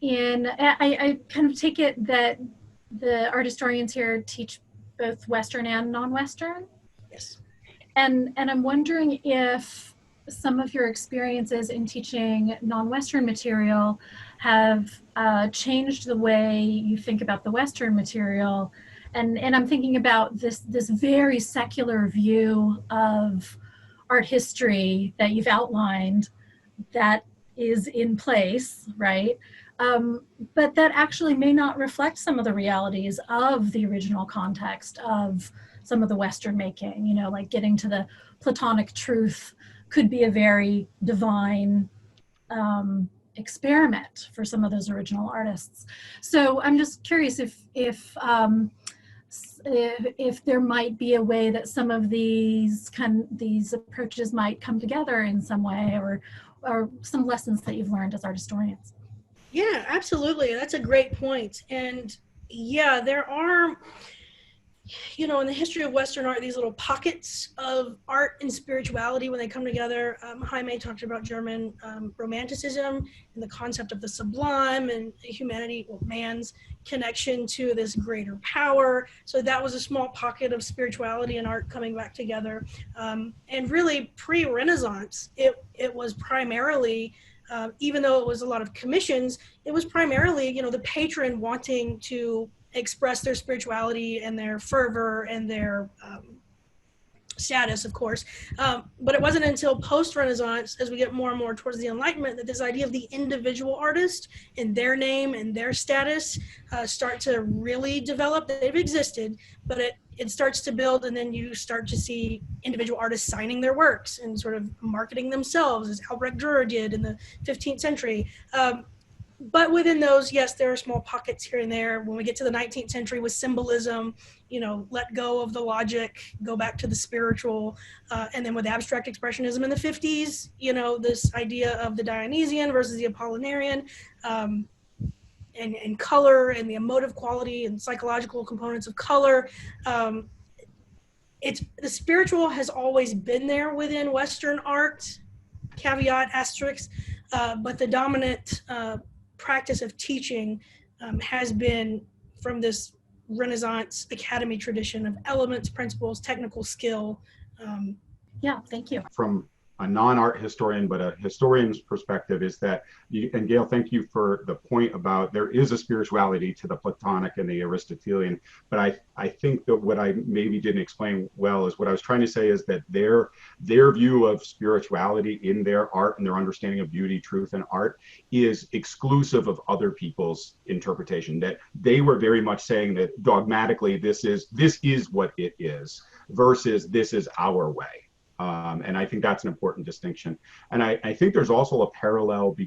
I kind of take it that the art historians here teach both Western and non-Western. Yes. And I'm wondering if some of your experiences in teaching non-Western material have changed the way you think about the Western material. And I'm thinking about this very secular view of art history that you've outlined that is in place, right? But that actually may not reflect some of the realities of the original context of some of the Western making, getting to the Platonic truth could be a very divine experiment for some of those original artists. So I'm just curious if there might be a way that some of these approaches might come together in some way, or some lessons that you've learned as art historians. Yeah, absolutely. That's a great point. And yeah, there are, in the history of Western art, these little pockets of art and spirituality when they come together. Jaime talked about German Romanticism and the concept of the sublime and humanity, or man's connection to this greater power. So that was a small pocket of spirituality and art coming back together. And really pre-Renaissance, it was primarily, even though it was a lot of commissions, it was primarily, the patron wanting to express their spirituality and their fervor and their status, of course. But it wasn't until post-Renaissance, as we get more and more towards the Enlightenment, that this idea of the individual artist and their name and their status start to really develop. They've existed, but it starts to build, and then you start to see individual artists signing their works and sort of marketing themselves, as Albrecht Dürer did in the 15th century. But within those, yes, there are small pockets here and there. When we get to the 19th century with symbolism, let go of the logic, go back to the spiritual. And then with abstract expressionism in the 50s, this idea of the Dionysian versus the Apollinarian, and color and the emotive quality and psychological components of color. The spiritual has always been there within Western art, caveat, asterisk, but the dominant practice of teaching has been from this Renaissance academy tradition of elements, principles, technical skill. Yeah, thank you. From a non-art historian, but a historian's perspective is that, and Gail, thank you for the point about there is a spirituality to the Platonic and the Aristotelian, but I think that what I maybe didn't explain well is what I was trying to say is that their view of spirituality in their art and their understanding of beauty, truth, and art is exclusive of other people's interpretation, that they were very much saying that dogmatically this is what it is versus this is our way. And I think that's an important distinction. And I think there's also a parallel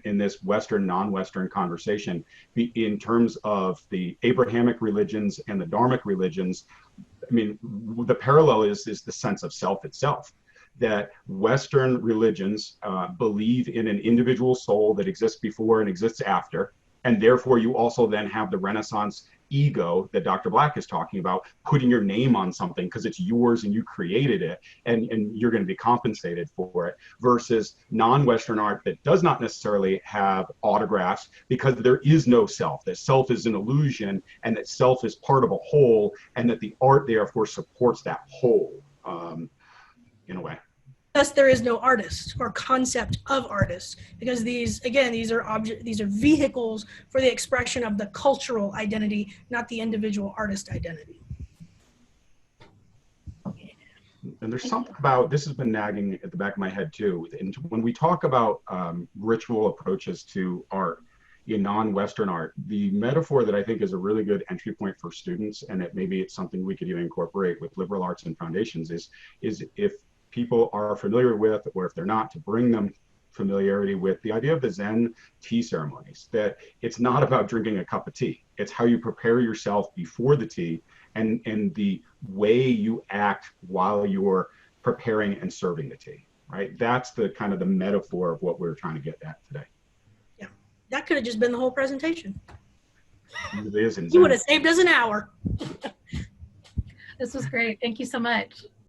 in this Western, non-Western conversation in terms of the Abrahamic religions and the Dharmic religions. I mean, the parallel is the sense of self itself, that Western religions believe in an individual soul that exists before and exists after. And therefore, you also then have the Renaissance ego that Dr. Black is talking about, putting your name on something because it's yours and you created it and you're going to be compensated for it, versus non-Western art that does not necessarily have autographs because there is no self, that self is an illusion and that self is part of a whole and that the art therefore supports that whole in a way. Thus, there is no artist or concept of artist, because these are vehicles for the expression of the cultural identity, not the individual artist identity. And there's something about, this has been nagging at the back of my head too, and when we talk about ritual approaches to art in non-Western art, the metaphor that I think is a really good entry point for students, and maybe it's something we could even incorporate with liberal arts and foundations, is if people are familiar with, or if they're not, to bring them familiarity with the idea of the Zen tea ceremonies, that it's not about drinking a cup of tea. It's how you prepare yourself before the tea and the way you act while you're preparing and serving the tea, right? That's the kind of the metaphor of what we're trying to get at today. Yeah, that could have just been the whole presentation. It is in Zen. You would have saved us an hour. This was great. Thank you so much.